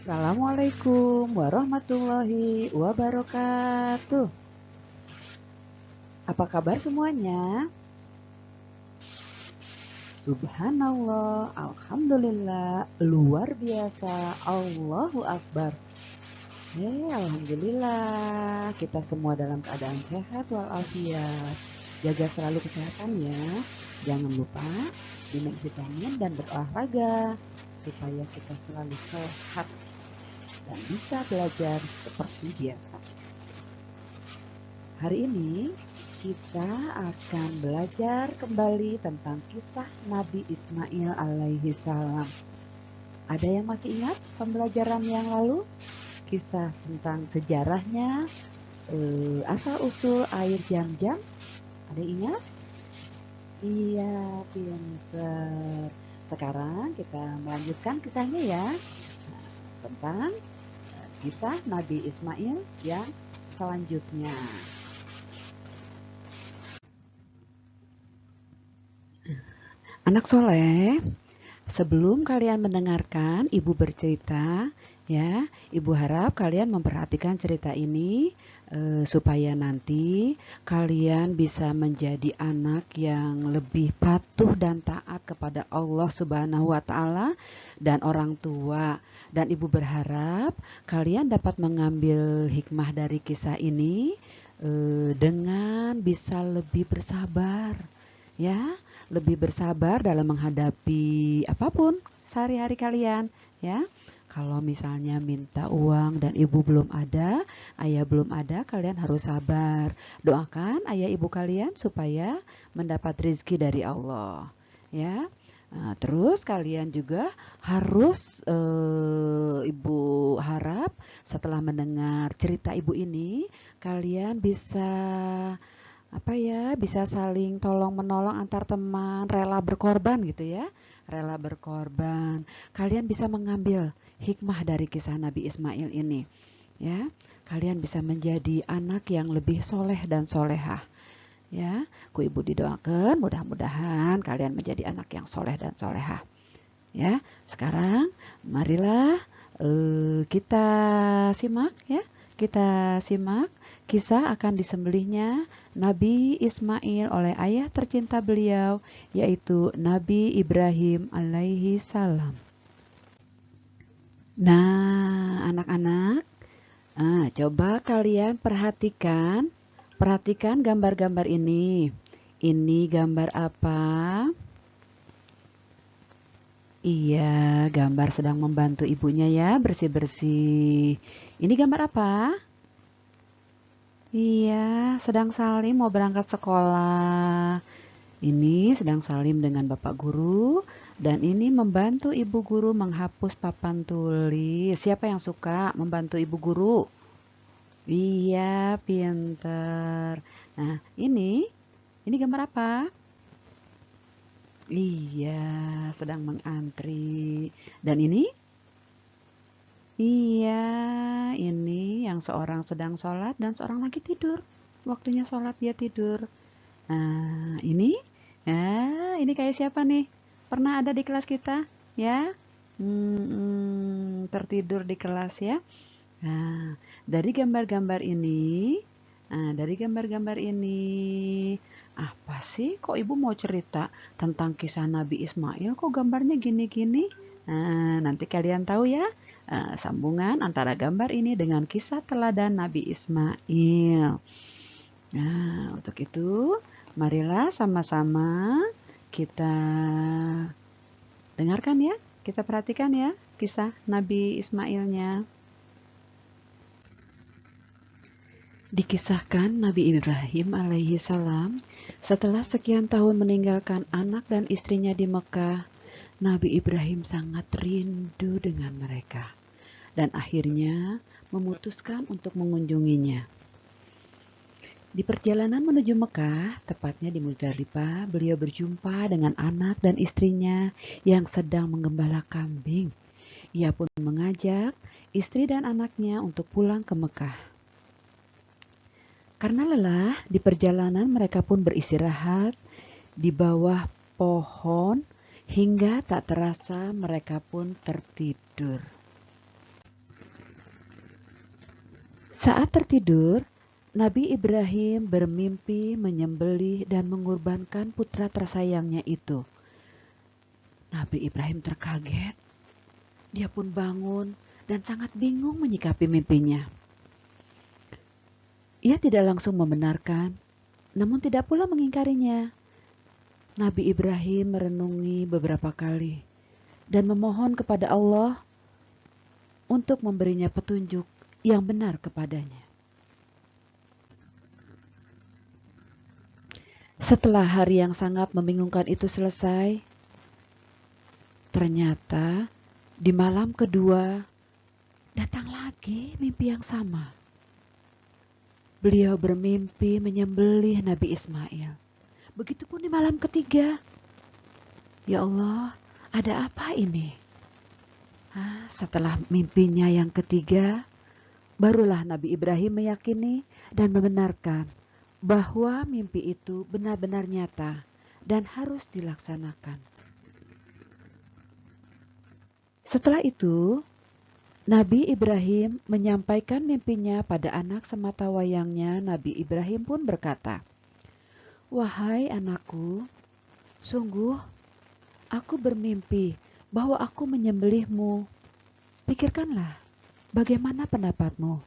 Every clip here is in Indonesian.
Assalamualaikum warahmatullahi wabarakatuh. Apa kabar semuanya? Subhanallah, alhamdulillah, luar biasa, Allahu Akbar. Alhamdulillah, kita semua dalam keadaan sehat walafiat. Jaga selalu kesehatan ya. Jangan lupa minum vitamin dan berolahraga supaya kita selalu sehat dan bisa belajar seperti biasa. Hari ini kita akan belajar kembali tentang kisah Nabi Ismail alaihi salam. Ada yang masih ingat pembelajaran yang lalu? Kisah tentang sejarahnya, asal-usul air Zam-Zam. Ada yang ingat? Iya, pinter. Sekarang kita melanjutkan kisahnya ya. Tentang kisah Nabi Ismail yang selanjutnya. Anak soleh, sebelum kalian mendengarkan ibu bercerita, ya, ibu harap kalian memperhatikan cerita ini supaya nanti kalian bisa menjadi anak yang lebih patuh dan taat kepada Allah Subhanahu wa Ta'ala dan orang tua. Dan ibu berharap kalian dapat mengambil hikmah dari kisah ini dengan bisa lebih bersabar, ya, lebih bersabar dalam menghadapi apapun sehari-hari kalian, ya. Kalau misalnya minta uang dan ibu belum ada, ayah belum ada, kalian harus sabar. Doakan ayah ibu kalian supaya mendapat rezeki dari Allah, ya. Nah, terus kalian juga harus ibu harap setelah mendengar cerita ibu ini, kalian bisa bisa saling tolong menolong antar teman, rela berkorban gitu ya. Rela berkorban. Kalian bisa mengambil hikmah dari kisah Nabi Ismail ini, ya. Kalian bisa menjadi anak yang lebih soleh dan solehah, ya. Ku ibu didoakan mudah-mudahan kalian menjadi anak yang soleh dan solehah, ya. Sekarang marilah kita simak, ya. Kita simak kisah akan disembelihnya Nabi Ismail oleh ayah tercinta beliau, yaitu Nabi Ibrahim alaihi salam. Nah, anak-anak, coba kalian perhatikan gambar-gambar ini. Ini gambar apa? Iya, gambar sedang membantu ibunya ya, bersih-bersih. Ini gambar apa? Iya, sedang salim mau berangkat sekolah. Ini sedang salim dengan Bapak Guru, dan ini membantu Ibu Guru menghapus papan tulis. Siapa yang suka membantu Ibu Guru? Iya, pinter. Nah, ini gambar apa? Iya, sedang mengantri. Dan ini? Iya, ini yang seorang sedang sholat dan seorang lagi tidur. Waktunya sholat dia tidur. Nah, ini? Ini kayak siapa nih? Pernah ada di kelas kita? Ya? Tertidur di kelas ya. Nah, dari gambar-gambar ini, apa sih? Kok ibu mau cerita tentang kisah Nabi Ismail? Kok gambarnya gini-gini? Nah, nanti kalian tahu ya, sambungan antara gambar ini dengan kisah teladan Nabi Ismail. Nah, untuk itu, marilah sama-sama kita dengarkan ya, kita perhatikan ya kisah Nabi Ismailnya. Dikisahkan Nabi Ibrahim alaihi salam setelah sekian tahun meninggalkan anak dan istrinya di Mekah, Nabi Ibrahim sangat rindu dengan mereka dan akhirnya memutuskan untuk mengunjunginya. Di perjalanan menuju Mekah, tepatnya di Muzdalifah, beliau berjumpa dengan anak dan istrinya yang sedang menggembala kambing. Ia pun mengajak istri dan anaknya untuk pulang ke Mekah. Karena lelah, di perjalanan mereka pun beristirahat di bawah pohon hingga tak terasa mereka pun tertidur. Saat tertidur, Nabi Ibrahim bermimpi menyembelih dan mengorbankan putra tersayangnya itu. Nabi Ibrahim terkaget. Dia pun bangun dan sangat bingung menyikapi mimpinya. Ia tidak langsung membenarkan, namun tidak pula mengingkarinya. Nabi Ibrahim merenungi beberapa kali dan memohon kepada Allah untuk memberinya petunjuk yang benar kepadanya. Setelah hari yang sangat membingungkan itu selesai, ternyata di malam kedua datang lagi mimpi yang sama. Beliau bermimpi menyembelih Nabi Ismail. Begitupun di malam ketiga. Ya Allah, ada apa ini? Setelah mimpinya yang ketiga, barulah Nabi Ibrahim meyakini dan membenarkan bahwa mimpi itu benar-benar nyata dan harus dilaksanakan. Setelah itu, Nabi Ibrahim menyampaikan mimpinya pada anak sematawayangnya. Nabi Ibrahim pun berkata, "Wahai anakku, sungguh aku bermimpi bahwa aku menyembelihmu. Pikirkanlah, bagaimana pendapatmu?"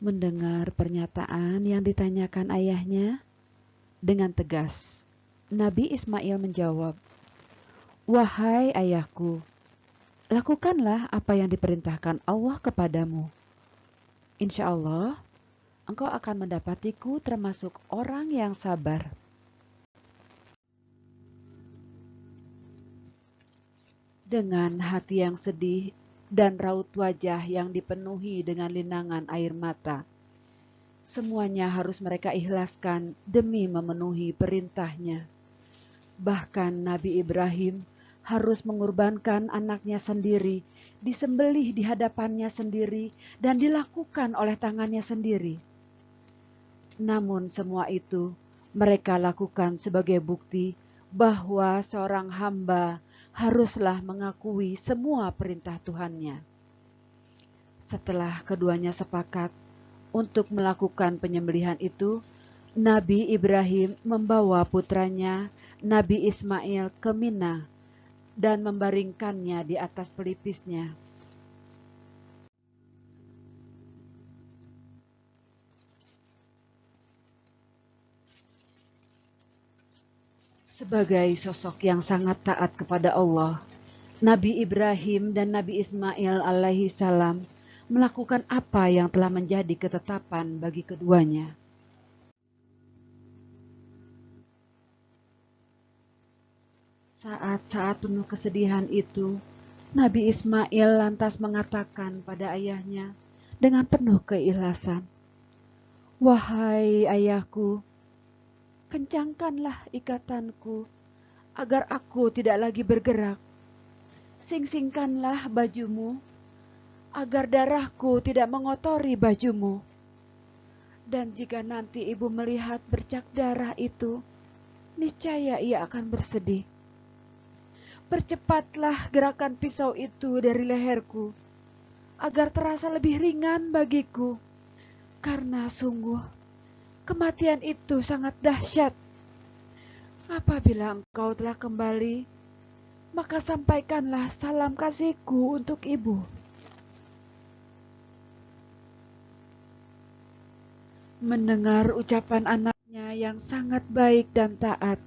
Mendengar pernyataan yang ditanyakan ayahnya, dengan tegas, Nabi Ismail menjawab, "Wahai ayahku, lakukanlah apa yang diperintahkan Allah kepadamu. Insya Allah, engkau akan mendapatiku termasuk orang yang sabar." Dengan hati yang sedih dan raut wajah yang dipenuhi dengan linangan air mata, semuanya harus mereka ikhlaskan demi memenuhi perintahnya. Bahkan Nabi Ibrahim harus mengorbankan anaknya sendiri, disembelih di hadapannya sendiri, dan dilakukan oleh tangannya sendiri. Namun semua itu mereka lakukan sebagai bukti bahwa seorang hamba haruslah mengakui semua perintah Tuhannya. Setelah keduanya sepakat untuk melakukan penyembelihan itu, Nabi Ibrahim membawa putranya Nabi Ismail ke Mina dan membaringkannya di atas pelipisnya. Sebagai sosok yang sangat taat kepada Allah, Nabi Ibrahim dan Nabi Ismail alaihi salam melakukan apa yang telah menjadi ketetapan bagi keduanya. Saat-saat penuh kesedihan itu, Nabi Ismail lantas mengatakan pada ayahnya dengan penuh keikhlasan, "Wahai ayahku, kencangkanlah ikatanku agar aku tidak lagi bergerak. Sing-singkanlah bajumu agar darahku tidak mengotori bajumu. Dan jika nanti ibu melihat bercak darah itu, niscaya ia akan bersedih. Percepatlah gerakan pisau itu dari leherku, agar terasa lebih ringan bagiku. Karena sungguh, kematian itu sangat dahsyat. Apabila engkau telah kembali, maka sampaikanlah salam kasihku untuk ibu." Mendengar ucapan anaknya yang sangat baik dan taat,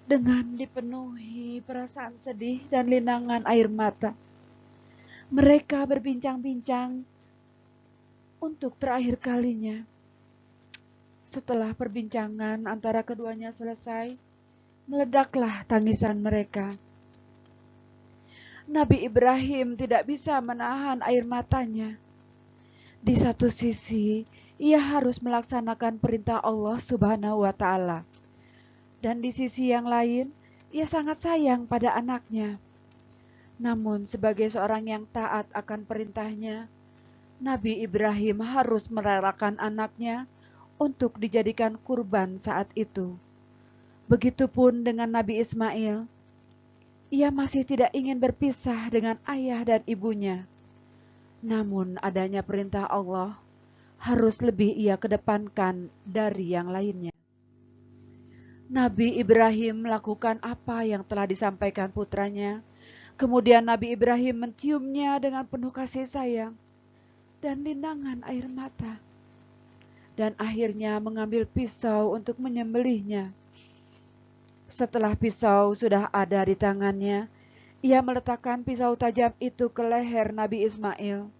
dengan dipenuhi perasaan sedih dan linangan air mata, mereka berbincang-bincang untuk terakhir kalinya. Setelah perbincangan antara keduanya selesai, meledaklah tangisan mereka. Nabi Ibrahim tidak bisa menahan air matanya. Di satu sisi, ia harus melaksanakan perintah Allah Subhanahu wa Ta'ala, dan di sisi yang lain, ia sangat sayang pada anaknya. Namun, sebagai seorang yang taat akan perintahnya, Nabi Ibrahim harus merelakan anaknya untuk dijadikan kurban saat itu. Begitupun dengan Nabi Ismail. Ia masih tidak ingin berpisah dengan ayah dan ibunya. Namun adanya perintah Allah harus lebih ia kedepankan dari yang lainnya. Nabi Ibrahim melakukan apa yang telah disampaikan putranya. Kemudian Nabi Ibrahim menciumnya dengan penuh kasih sayang dan linangan air mata. Dan akhirnya mengambil pisau untuk menyembelihnya. Setelah pisau sudah ada di tangannya, ia meletakkan pisau tajam itu ke leher Nabi Ismail.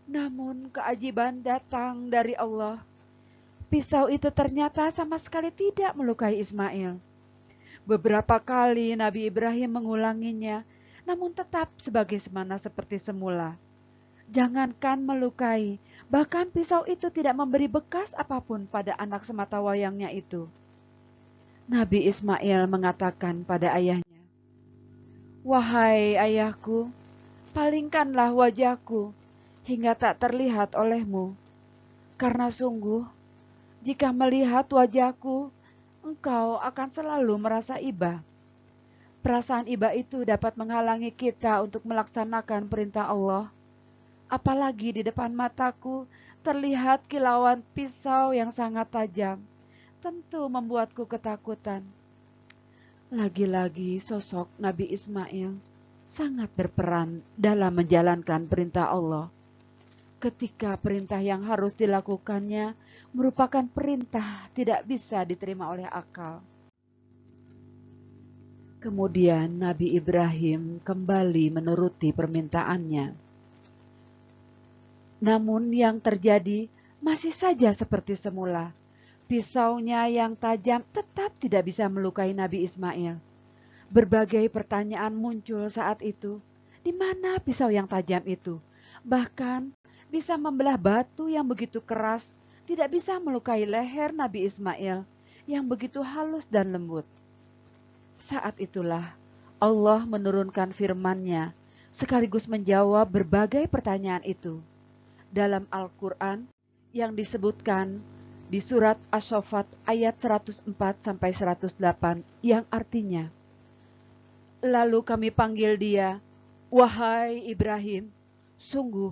Namun keajaiban datang dari Allah. Pisau itu ternyata sama sekali tidak melukai Ismail. Beberapa kali Nabi Ibrahim mengulanginya, namun tetap sebagaimana seperti semula. Jangankan melukai, bahkan pisau itu tidak memberi bekas apapun pada anak sematawayangnya itu. Nabi Ismail mengatakan pada ayahnya, "Wahai ayahku, palingkanlah wajahku hingga tak terlihat olehmu. Karena sungguh, jika melihat wajahku, engkau akan selalu merasa iba." Perasaan iba itu dapat menghalangi kita untuk melaksanakan perintah Allah. Apalagi di depan mataku terlihat kilauan pisau yang sangat tajam. Tentu membuatku ketakutan. Lagi-lagi sosok Nabi Ismail sangat berperan dalam menjalankan perintah Allah. Ketika perintah yang harus dilakukannya merupakan perintah tidak bisa diterima oleh akal. Kemudian Nabi Ibrahim kembali menuruti permintaannya. Namun yang terjadi masih saja seperti semula. Pisaunya yang tajam tetap tidak bisa melukai Nabi Ismail. Berbagai pertanyaan muncul saat itu. Di mana pisau yang tajam itu? Bahkan bisa membelah batu yang begitu keras, tidak bisa melukai leher Nabi Ismail yang begitu halus dan lembut. Saat itulah Allah menurunkan firman-Nya sekaligus menjawab berbagai pertanyaan itu. Dalam Al-Quran yang disebutkan di surat As-Saffat ayat 104-108 yang artinya, "Lalu kami panggil dia, wahai Ibrahim, sungguh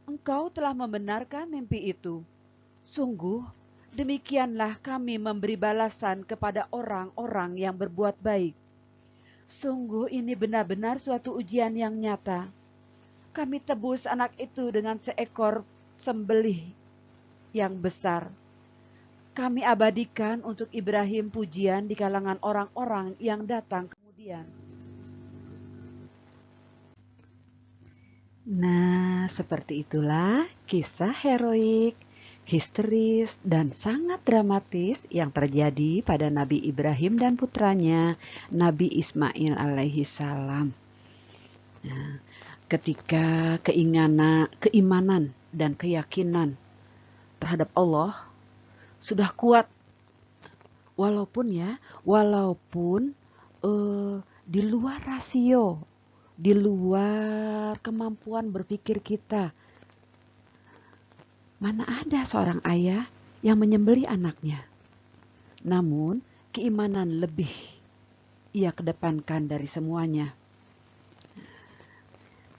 engkau telah membenarkan mimpi itu. Sungguh demikianlah kami memberi balasan kepada orang-orang yang berbuat baik. Sungguh ini benar-benar suatu ujian yang nyata. Kami tebus anak itu dengan seekor sembelih yang besar. Kami abadikan untuk Ibrahim pujian di kalangan orang-orang yang datang kemudian." Nah, seperti itulah kisah heroik, histeris, dan sangat dramatis yang terjadi pada Nabi Ibrahim dan putranya, Nabi Ismail alaihi salam. Nah, ketika keimanan dan keyakinan terhadap Allah sudah kuat, walaupun di luar rasio, di luar kemampuan berpikir kita. Mana ada seorang ayah yang menyembelih anaknya? Namun keimanan lebih ia kedepankan dari semuanya.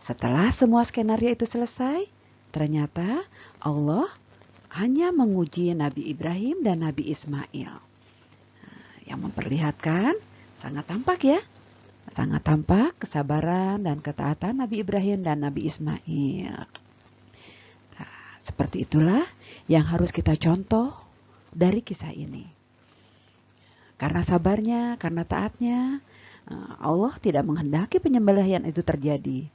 Setelah semua skenario itu selesai, ternyata Allah hanya menguji Nabi Ibrahim dan Nabi Ismail. Yang memperlihatkan sangat tampak kesabaran dan ketaatan Nabi Ibrahim dan Nabi Ismail. Nah, seperti itulah yang harus kita contoh dari kisah ini. Karena sabarnya, karena taatnya, Allah tidak menghendaki penyembelihan itu terjadi,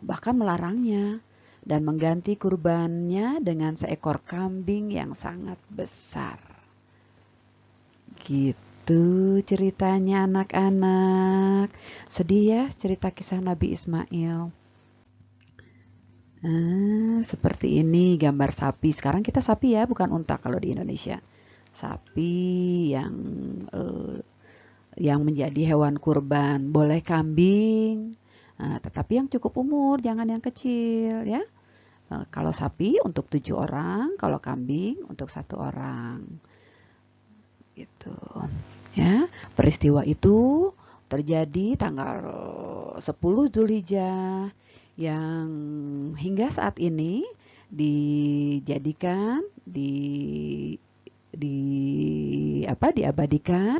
bahkan melarangnya, dan mengganti kurbannya dengan seekor kambing yang sangat besar. Gitu ceritanya anak-anak. Sedih ya cerita kisah Nabi Ismail. Seperti ini gambar sapi. Sekarang kita sapi ya, bukan unta kalau di Indonesia. Sapi yang menjadi hewan kurban. Boleh kambing, tetapi yang cukup umur, jangan yang kecil ya. Kalau sapi untuk 7 orang, kalau kambing untuk 1 orang. Gitu. Ya, peristiwa itu terjadi tanggal 10 Zulhijjah yang hingga saat ini dijadikan di diabadikan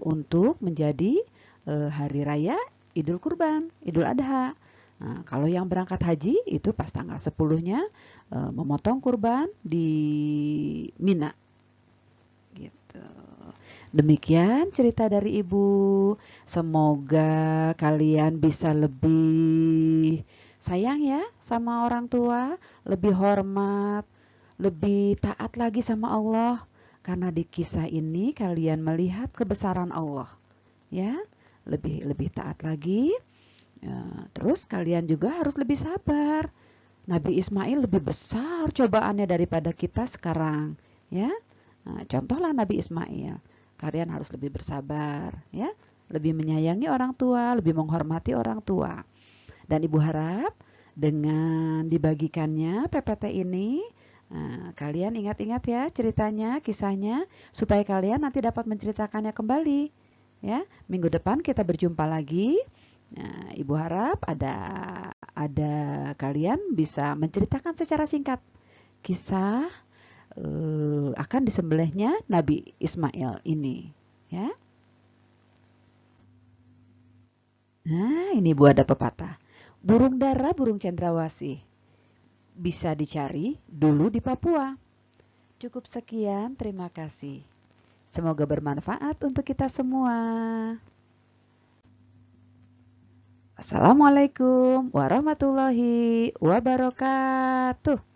untuk menjadi hari raya Idul Kurban, Idul Adha. Nah, kalau yang berangkat haji itu pas tanggal 10-nya memotong kurban di Mina gitu. Demikian cerita dari Ibu. Semoga kalian bisa lebih sayang ya sama orang tua, lebih hormat, lebih taat lagi sama Allah. Karena di kisah ini kalian melihat kebesaran Allah, ya. Lebih lebih taat lagi. Ya, terus kalian juga harus lebih sabar. Nabi Ismail lebih besar cobaannya daripada kita sekarang, ya. Nah, contohlah Nabi Ismail. Kalian harus lebih bersabar, ya. Lebih menyayangi orang tua, lebih menghormati orang tua. Dan Ibu harap dengan dibagikannya PPT ini, nah, kalian ingat-ingat ya ceritanya, kisahnya, supaya kalian nanti dapat menceritakannya kembali. Ya, minggu depan kita berjumpa lagi. Nah, Ibu harap ada kalian bisa menceritakan secara singkat kisah akan disembelihnya Nabi Ismail ini, ya. Nah, ini Bu ada pepatah. Burung dara, burung cendrawasih. Bisa dicari dulu di Papua. Cukup sekian, terima kasih. Semoga bermanfaat untuk kita semua. Assalamualaikum warahmatullahi wabarakatuh.